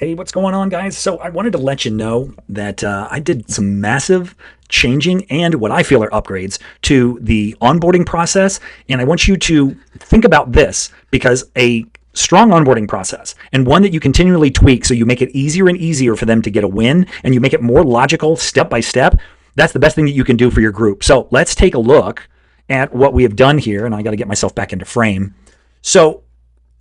Hey, what's going on, guys? So I wanted to let you know that I did some massive changing and what I feel are upgrades to the onboarding process. And I want you to think about this because a strong onboarding process and one that you continually tweak so you make it easier and easier for them to get a win and you make it more logical step by step, that's the best thing that you can do for your group. So let's take a look at what we have done here. And I got to get myself back into frame. So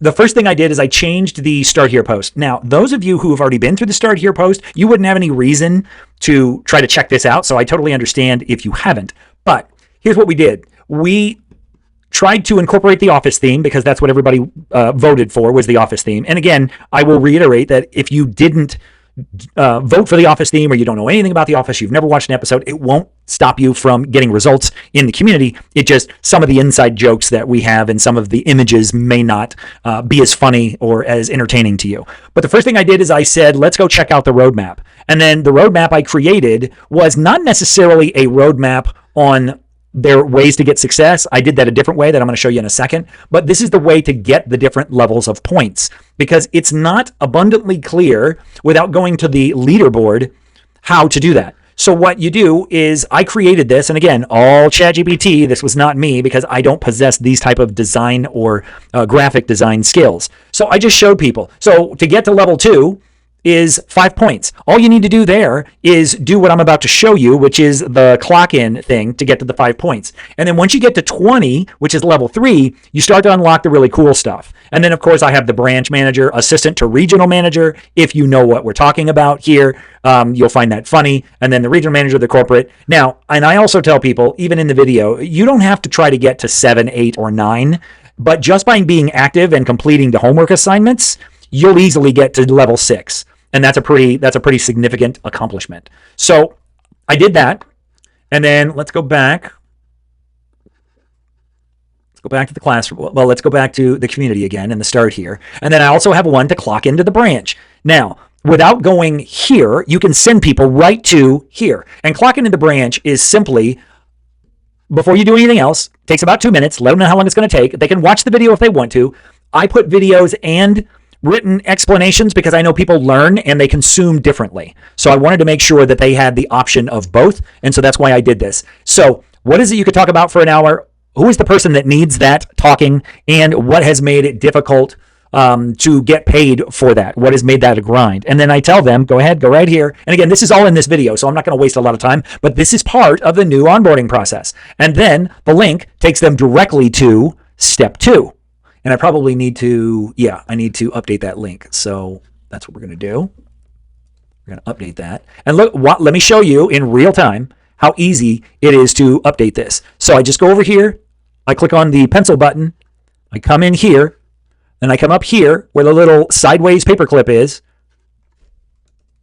the first thing I did is I changed the Start Here post. Now, those of you who have already been through the Start Here post, you wouldn't have any reason to try to check this out, so I totally understand if you haven't. But here's what we did. We tried to incorporate the Office theme because that's what everybody voted for, was the Office theme. And again, I will reiterate that if you didn't vote for the Office theme or you don't know anything about the Office, you've never watched an episode, it won't stop you from getting results in the community. It just, some of the inside jokes that we have and some of the images may not be as funny or as entertaining to you. But the first thing I did is I said, let's go check out the roadmap. And then the roadmap I created was not necessarily a roadmap on their ways to get success. I did that a different way that I'm going to show you in a second. But this is the way to get the different levels of points because it's not abundantly clear without going to the leaderboard how to do that. So what you do is I created this, and again, all ChatGPT, this was not me because I don't possess these type of design or graphic design skills. So I just showed people. So to get to level 2, is 5 points. All you need to do there is do what I'm about to show you, which is the clock in thing to get to the 5 points. And then once you get to 20, which is level 3, you start to unlock the really cool stuff. And then of course I have the branch manager, assistant to regional manager. If you know what we're talking about here, you'll find that funny. And then the regional manager, the corporate. Now, and I also tell people, even in the video, you don't have to try to get to 7, 8, or 9, but just by being active and completing the homework assignments, you'll easily get to level 6. And that's a pretty significant accomplishment. So I did that. And then let's go back. Let's go back to the class. Well, let's go back to the community again and the start here. And then I also have one to clock into the branch. Now, without going here, you can send people right to here. And clock into the branch is simply, before you do anything else, takes about 2 minutes. Let them know how long it's going to take. They can watch the video if they want to. I put videos and written explanations because I know people learn and they consume differently. So I wanted to make sure that they had the option of both. And so that's why I did this. So what is it you could talk about for an hour? Who is the person that needs that talking? And what has made it difficult to get paid for that? What has made that a grind? And then I tell them, go ahead, go right here. And again, this is all in this video, so I'm not going to waste a lot of time, but this is part of the new onboarding process. And then the link takes them directly to step 2. And I probably need to, I need to update that link. So that's what we're going to do. We're going to update that. And look, let me show you in real time how easy it is to update this. So I just go over here. I click on the pencil button. I come in here. Then I come up here where the little sideways paperclip is.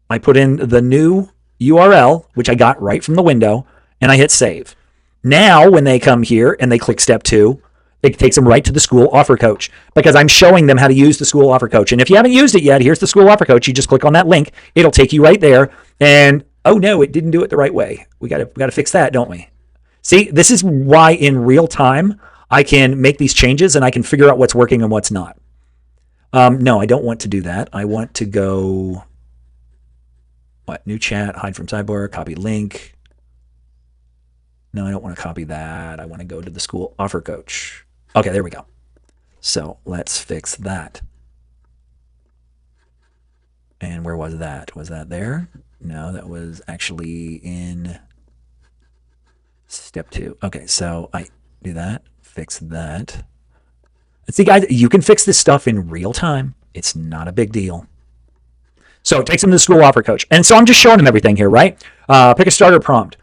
I put in the new URL, which I got right from the window, and I hit save. Now, when they come here and they click step 2, it takes them right to the school offer coach because I'm showing them how to use the school offer coach. And if you haven't used it yet, here's the school offer coach. You just click on that link. It'll take you right there. And oh no, it didn't do it the right way. We got to fix that, don't we? See, this is why in real time I can make these changes and I can figure out what's working and what's not. No, I don't want to do that. I want to go, new chat, hide from sidebar, copy link. No, I don't want to copy that. I want to go to the school offer coach. Okay, there we go. So let's fix that. And where was that? Was that there? No, that was actually in step 2. Okay, so I do that, fix that. And see, guys, you can fix this stuff in real time. It's not a big deal. So it takes them to the school offer coach. And so I'm just showing them everything here, right? Pick a starter prompt.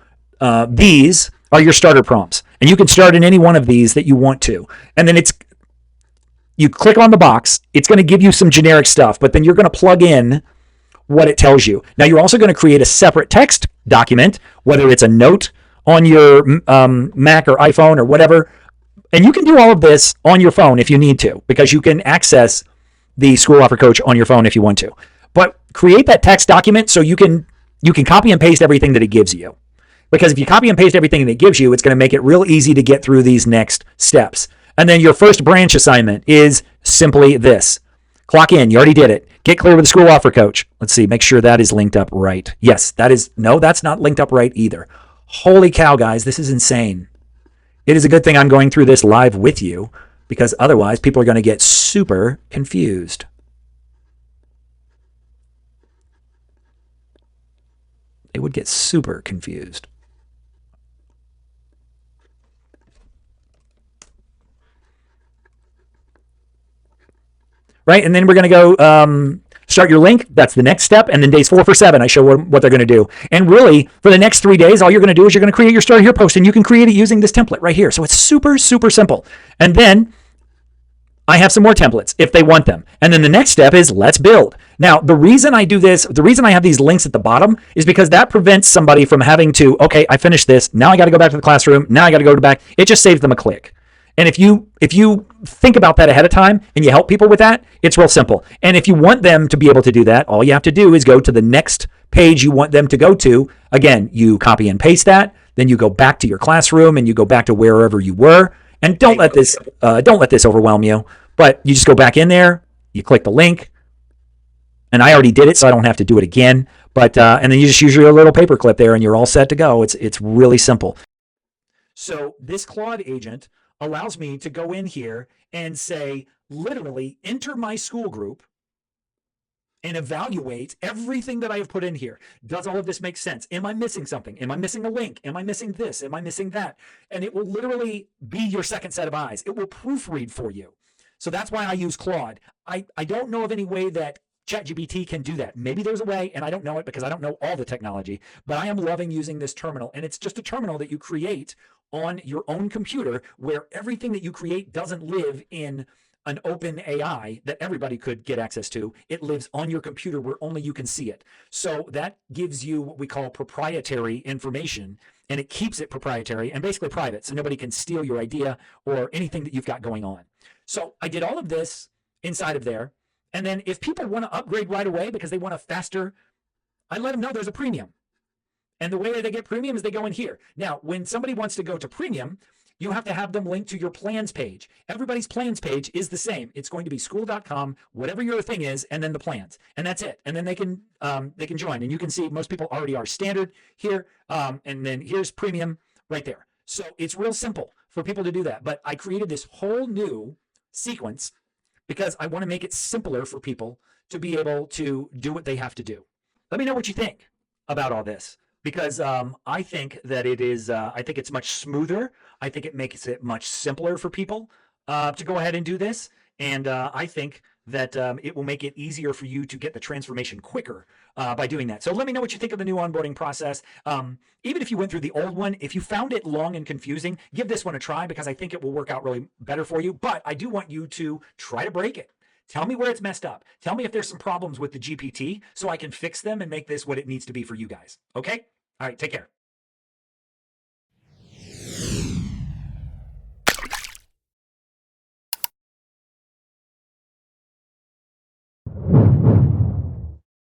These are your starter prompts. And you can start in any one of these that you want to. And then you click on the box. It's going to give you some generic stuff, but then you're going to plug in what it tells you. Now, you're also going to create a separate text document, whether it's a note on your Mac or iPhone or whatever. And you can do all of this on your phone if you need to, because you can access the school offer coach on your phone if you want to. But create that text document so you can copy and paste everything that it gives you. Because if you copy and paste everything that it gives you, it's going to make it real easy to get through these next steps. And then your first branch assignment is simply this. Clock in. You already did it. Get clear with the school offer coach. Let's see. Make sure that is linked up right. Yes, that is. No, that's not linked up right either. Holy cow, guys. This is insane. It is a good thing I'm going through this live with you because otherwise people are going to get super confused. They would get super confused. Right? And then we're going to go start your link. That's the next step. And then days 4 for 7, I show what they're going to do. And really, for the next 3 days, all you're going to do is you're going to create your Start Here post, and you can create it using this template right here. So it's super, super simple. And then I have some more templates if they want them. And then the next step is let's build. Now, the reason I do this, the reason I have these links at the bottom is because that prevents somebody from having to, okay, I finished this. Now I got to go back to the classroom. Now I got to go back. It just saves them a click. And if you think about that ahead of time and you help people with that, it's real simple. And if you want them to be able to do that, all you have to do is go to the next page you want them to go to. Again, you copy and paste that, then you go back to your classroom and you go back to wherever you were. And don't let this overwhelm you. But you just go back in there, you click the link, and I already did it, so I don't have to do it again. But and then you just use your little paper clip there, and you're all set to go. It's really simple. So this Claude agent allows me to go in here and say, literally, enter my school group and evaluate everything that I have put in here. Does all of this make sense? Am I missing something? Am I missing a link? Am I missing this? Am I missing that? And it will literally be your second set of eyes. It will proofread for you. So that's why I use Claude. I don't know of any way that ChatGPT can do that. Maybe there's a way, and I don't know it because I don't know all the technology, but I am loving using this terminal. And it's just a terminal that you create on your own computer where everything that you create doesn't live in an open AI that everybody could get access to. It lives on your computer where only you can see it. So that gives you what we call proprietary information, and it keeps it proprietary and basically private, so nobody can steal your idea or anything that you've got going on. So I did all of this inside of there. And then if people want to upgrade right away because they want a faster, I let them know there's a premium. And the way that they get premium is they go in here. Now, when somebody wants to go to premium, you have to have them link to your plans page. Everybody's plans page is the same. It's going to be school.com, whatever your thing is, and then the plans. And that's it. And then they can join. And you can see most people already are standard here. And then here's premium right there. So it's real simple for people to do that. But I created this whole new sequence because I want to make it simpler for people to be able to do what they have to do. Let me know what you think about all this, because I think that it is, I think it's much smoother. I think it makes it much simpler for people to go ahead and do this. And I think that it will make it easier for you to get the transformation quicker by doing that. So let me know what you think of the new onboarding process. Even if you went through the old one, if you found it long and confusing, give this one a try because I think it will work out really better for you. But I do want you to try to break it. Tell me where it's messed up. Tell me if there's some problems with the GPT so I can fix them and make this what it needs to be for you guys. Okay? All right, take care.